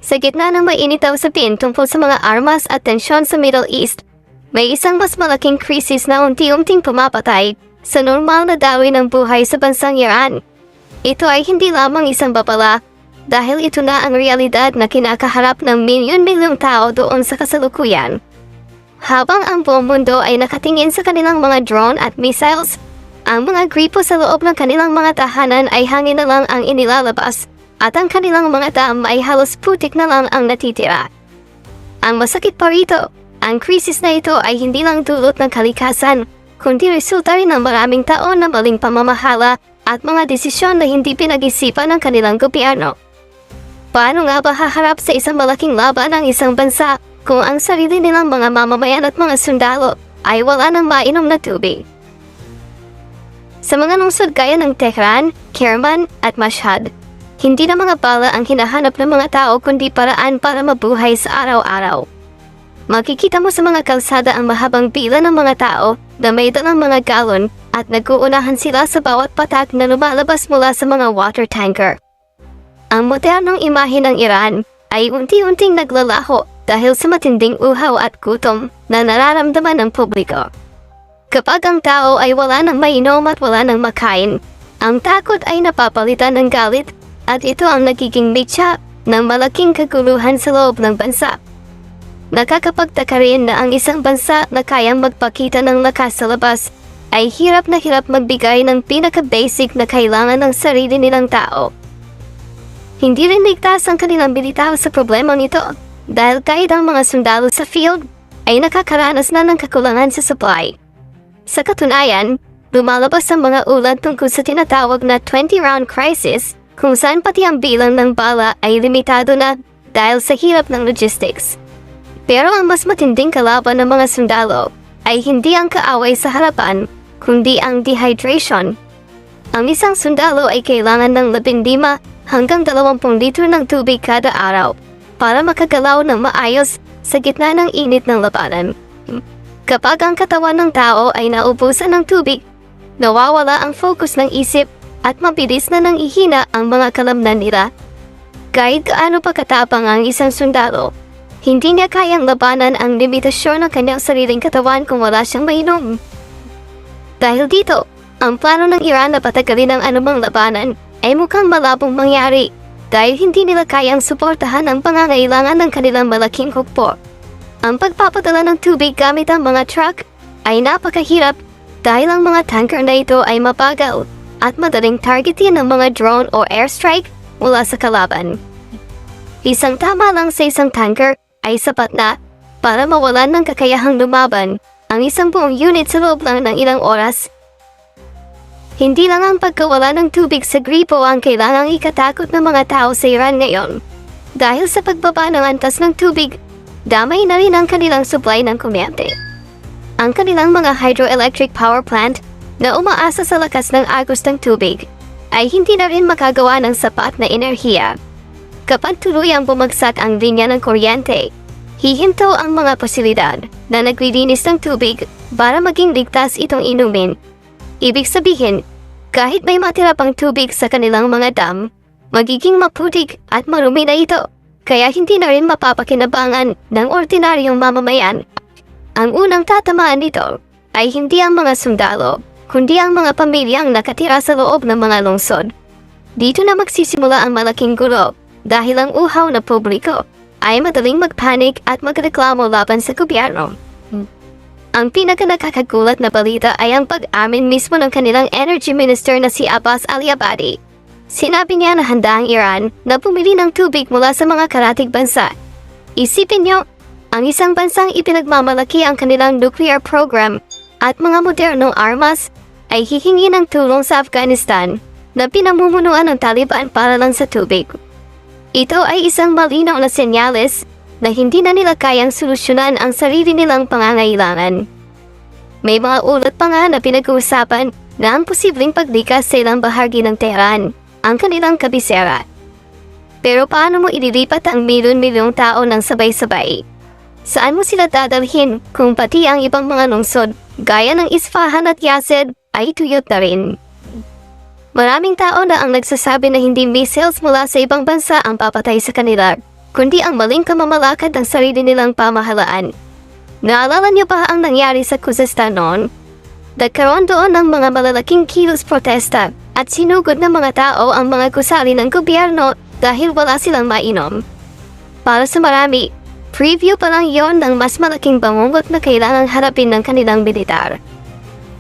Sa gitna ng mainit na usapin tungkol sa mga armas at tensyon sa Middle East, may isang mas malaking krisis na unti-unting pumapatay sa normal na daloy ng buhay sa bansang Iran. Ito ay hindi lamang isang babala dahil ito na ang realidad na kinakaharap ng milyon-milyong tao doon sa kasalukuyan. Habang ang buong mundo ay nakatingin sa kanilang mga drone at missiles, ang mga gripo sa loob ng kanilang mga tahanan ay hangin na lang ang inilalabas at ang kanilang mga dam ay halos putik na lang ang natitira. Ang masakit pa rito, ang krisis na ito ay hindi lang dulot ng kalikasan, kundi resulta rin ng maraming taon na maling pamamahala at mga desisyon na hindi pinag-isipan ng kanilang gobyerno. Paano nga ba haharap sa isang malaking laban ng isang bansa kung ang sarili nilang mga mamamayan at mga sundalo ay wala ng mainom na tubig? Sa mga lungsod gaya ng Tehran, Kerman at Mashhad, hindi na mga bala ang hinahanap ng mga tao kundi paraan para mabuhay sa araw-araw. Makikita mo sa mga kalsada ang mahabang pila ng mga tao na may dalang mga galon at nag-uunahan sila sa bawat patak na lumalabas mula sa mga water tanker. Ang modernong imahe ng Iran ay unti-unting naglalaho dahil sa matinding uhaw at gutom na nararamdaman ng publiko. Kapag ang tao ay wala ng mainom at wala ng makain, ang takot ay napapalitan ng galit at ito ang nagiging mitya ng malaking kaguluhan sa loob ng bansa. Nakakapagtaka rin na ang isang bansa na kayang magpakita ng lakas sa labas ay hirap na hirap magbigay ng pinaka-basic na kailangan ng sarili nilang tao. Hindi rin ligtas ang kanilang militar sa problemang ito dahil kahit ang mga sundalo sa field ay nakakaranas na ng kakulangan sa supply. Sa katunayan, lumalabas ang mga ulat tungkol sa tinatawag na 20-round crisis kung saan pati ang bilang ng bala ay limitado na dahil sa hirap ng logistics. Pero ang mas matinding kalaban ng mga sundalo ay hindi ang kaaway sa harapan, kundi ang dehydration. Ang isang sundalo ay kailangan ng 15 hanggang 20 litro ng tubig kada araw para makagalaw ng maayos sa gitna ng init ng labanan. Kapag ang katawan ng tao ay naubusan ng tubig, nawawala ang focus ng isip at mabilis na nang ihina ang mga kalamnan nila. Kahit gaano pa katapang ang isang sundalo, hindi niya kayang labanan ang limitasyon ng kanyang sariling katawan kung wala siyang mainom. Dahil dito, ang plano ng Iran na patagalin ang anumang labanan ay mukhang malabong mangyari dahil hindi nila kayang suportahan ang pangangailangan ng kanilang malaking hukbo. Ang pagpapadala ng tubig gamit ang mga truck ay napakahirap dahil ang mga tanker na ito ay mabagal at madaling targetin ng mga drone o airstrike mula sa kalaban. Isang tama lang sa isang tanker ay sapat na para mawalan ng kakayahang lumaban ang isang buong unit sa loob lang ng ilang oras. Hindi lang ang pagkawala ng tubig sa gripo ang kailangang ikatakot ng mga tao sa Iran ngayon. Dahil sa pagbaba ng antas ng tubig, damay na rin ang kanilang supply ng kuryente. Ang kanilang mga hydroelectric power plant na umaasa sa lakas ng agos ng tubig ay hindi na rin makagawa ng sapat na enerhiya. Kapag tuluyang bumagsak ang linya ng kuryente, hihinto ang mga pasilidad na naglilinis ng tubig para maging ligtas itong inumin. Ibig sabihin, kahit may matira pang tubig sa kanilang mga dam, magiging maputik at marumi na ito, kaya hindi na rin mapapakinabangan ng ordinaryong mamamayan. Ang unang tatamaan nito ay hindi ang mga sundalo, kundi ang mga pamilyang nakatira sa loob ng mga lungsod. Dito na magsisimula ang malaking gulo dahil ang uhaw na publiko ay madaling magpanik at magreklamo laban sa gobyerno. Ang pinaka-nakakagulat na balita ay ang pag-amin mismo ng kanilang energy minister na si Abbas Ali-Abadi. Sinabi niya na handa ang Iran na bumili ng tubig mula sa mga karatig bansa. Isipin niyo, ang isang bansang ipinagmamalaki ang kanilang nuclear program at mga modernong armas ay hihingi ng tulong sa Afghanistan na pinamumunuan ng Taliban para lang sa tubig. Ito ay isang malinaw na senyales na hindi na nila kayang solusyonan ang sarili nilang pangangailangan. May mga ulat pa nga na pinag-uusapan na ang posibleng paglikas sa ilang bahagi ng Tehran, ang kanilang kabisera. Pero paano mo ililipat ang milyon-milyong tao ng sabay-sabay? Saan mo sila dadalhin kung pati ang ibang mga lungsod gaya ng Isfahan at Yazd ay tuyot na rin? Maraming tao na ang nagsasabi na hindi missiles mula sa ibang bansa ang papatay sa kanila, kundi ang maling kamamalakad ng sarili nilang pamahalaan. Naalala niyo ba ang nangyari sa Kazakhstan noon? Nagkaroon doon ng mga malalaking kilos protesta at sinugod ng mga tao ang mga gusali ng gobyerno dahil wala silang mainom. Para sa marami, preview pa lang yon ng mas malaking bangungot na kailangang harapin ng kanilang militar.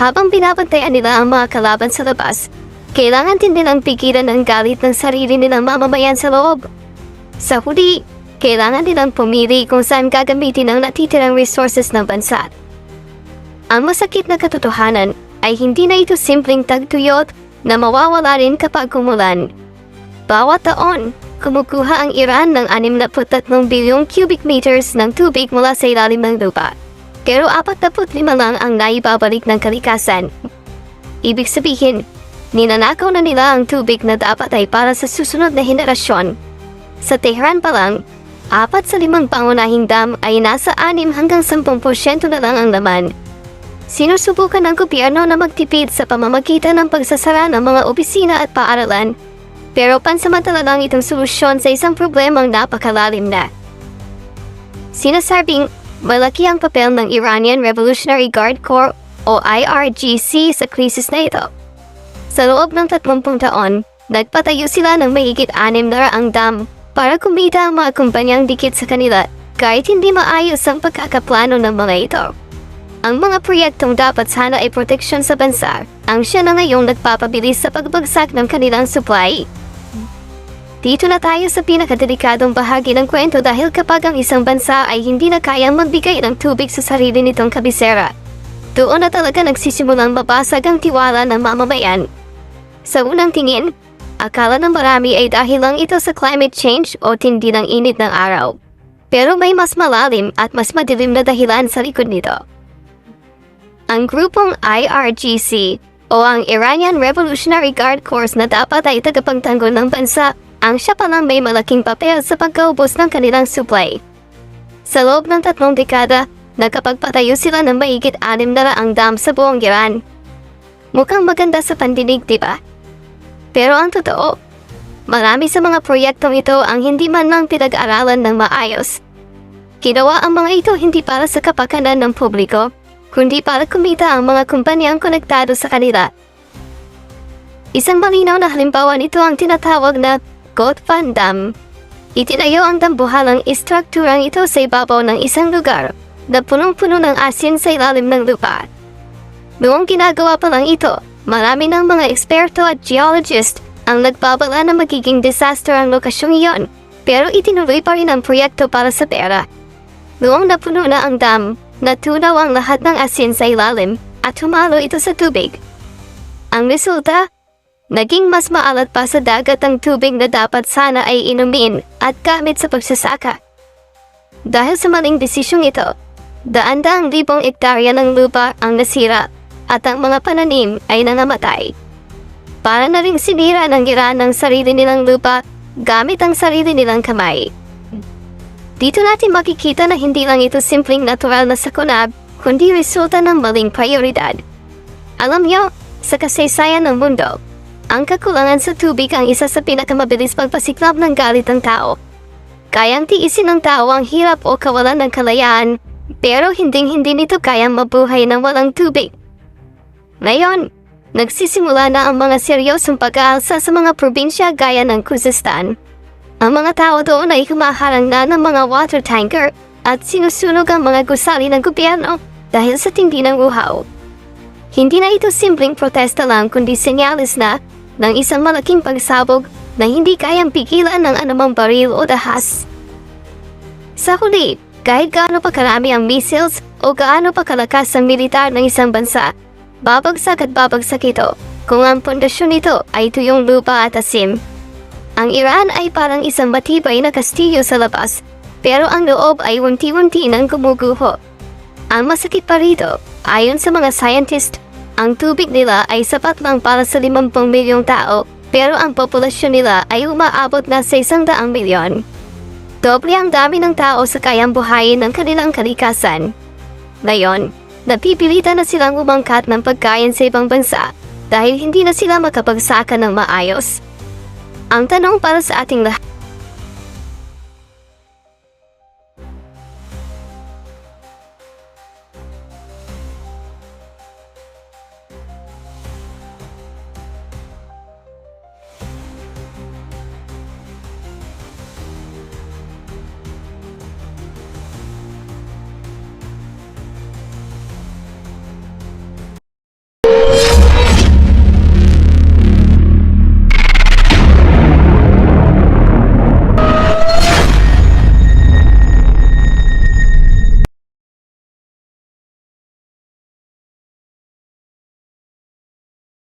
Habang binabantayan nila ang mga kalaban sa labas, kailangan din nilang pigilan ang galit ng sarili nilang mamamayan sa loob. Sa huli, kailangan nilang pumili kung saan gagamitin ang natitirang resources ng bansa. Ang masakit na katotohanan ay hindi na ito simpleng tagtuyot na mawawala rin kapag umulan. Bawat taon, kumukuha ang Iran ng 63 bilyong cubic meters ng tubig mula sa ilalim ng lupa. Pero 45 lang ang naibabalik ng kalikasan. Ibig sabihin, ninanakaw na nila ang tubig na dapat ay para sa susunod na henerasyon. Sa Tehran pa lang, 4 sa 5 pangunahing dam ay nasa 6 hanggang 10% na lang ang laman. Sinusubukan ng gobyerno na magtipid sa pamamagitan ng pagsasara ng mga opisina at paaralan, pero pansamantala lang itong solusyon sa isang problemang napakalalim na. Sinasabing malaki ang papel ng Iranian Revolutionary Guard Corps o IRGC sa krisis na ito. Sa loob ng 30 taon, nagpatayo sila ng mahigit 600 dam para kumita ang mga kumpanyang dikit sa kanila kahit hindi maayos ang pagkakaplano ng mga ito. Ang mga proyektong dapat sana ay proteksyon sa bansa, ang siya na ngayong nagpapabilis sa pagbagsak ng kanilang supply. Dito na tayo sa pinakadelikadong bahagi ng kwento dahil kapag ang isang bansa ay hindi na kayang magbigay ng tubig sa sarili nitong kabisera, doon na talaga nagsisimulang mabasag ang tiwala ng mamamayan. Sa unang tingin, akala ng marami ay dahil lang ito sa climate change o tindi ng init ng araw. Pero may mas malalim at mas madilim na dahilan sa likod nito. Ang grupong IRGC o ang Iranian Revolutionary Guard Corps na dapat ay tagapagtanggol ng bansa, ang siya palang may malaking papel sa pagkaubos ng kanilang supply. Sa loob ng 3 dekada, nakapagpatayo sila ng mahigit 600 dam sa buong Iran. Mukhang maganda sa pandinig, diba? Pero ang totoo, marami sa mga proyektong ito ang hindi man lang pinag-aralan ng maayos. Ginawa ang mga ito hindi para sa kapakanan ng publiko, kundi para kumita ang mga kumpanyang konektado sa kanila. Isang malinaw na halimbawa nito ang tinatawag na Gotfan Dam. Itinayo ang dambuhalang istrukturang ito sa ibabaw ng isang lugar na punong-puno ng asin sa ilalim ng lupa. Noong ginagawa pa lang ito, marami ng mga eksperto at geologist ang nagbabala na magiging disaster ang lokasyong iyon, pero itinuloy pa rin ang proyekto para sa pera. Noong napuno na ang dam, natunaw ang lahat ng asin sa ilalim at humalo ito sa tubig. Ang resulta, naging mas maalat pa sa dagat ang tubig na dapat sana ay inumin at gamit sa pagsasaka. Dahil sa maling desisyong ito, daan-daang libong ektarya ng lupa ang nasira at ang mga pananim ay nangamatay. Para na ring sinira ng Iran ng sarili nilang lupa gamit ang sarili nilang kamay. Dito natin makikita na hindi lang ito simpleng natural na sakunab, kundi resulta ng maling prioridad. Alam niyo, sa kasaysayan ng mundo, ang kakulangan sa tubig ang isa sa pinakamabilis pagpasiklab ng galit ng tao. Kayang tiisin ng tao ang hirap o kawalan ng kalayaan, pero hindi nito kayang mabuhay ng walang tubig. Ngayon, nagsisimula na ang mga seryosong pag-aalsa sa mga probinsya gaya ng Kazakhstan. Ang mga tao doon ay humaharang na ng mga water tanker at sinusunog ang mga gusali ng gobyerno dahil sa tindi ng uhaw. Hindi na ito simpleng protesta lang kundi senyalis na ng isang malaking pagsabog na hindi kayang pigilan ng anumang baril o dahas. Sa huli, kahit gaano pa karami ang missiles o gaano pa kalakas ang militar ng isang bansa, babagsak at babagsak ito kung ang pundasyon nito ay tuyong lupa at asim. Ang Iran ay parang isang matibay na kastilyo sa labas, pero ang loob ay unti-unti nang gumuguho. Ang masakit pa rito, ayon sa mga scientist, ang tubig nila ay sapat lang para sa 50 milyong tao, pero ang populasyon nila ay umaabot na sa 100 milyon. Doble ang dami ng tao sa kayang buhayin ng kanilang kalikasan. Ngayon, napipilitan na silang umangkat ng pagkain sa ibang bansa dahil hindi na sila makapagsaka ng maayos. Ang tanong para sa ating lahat,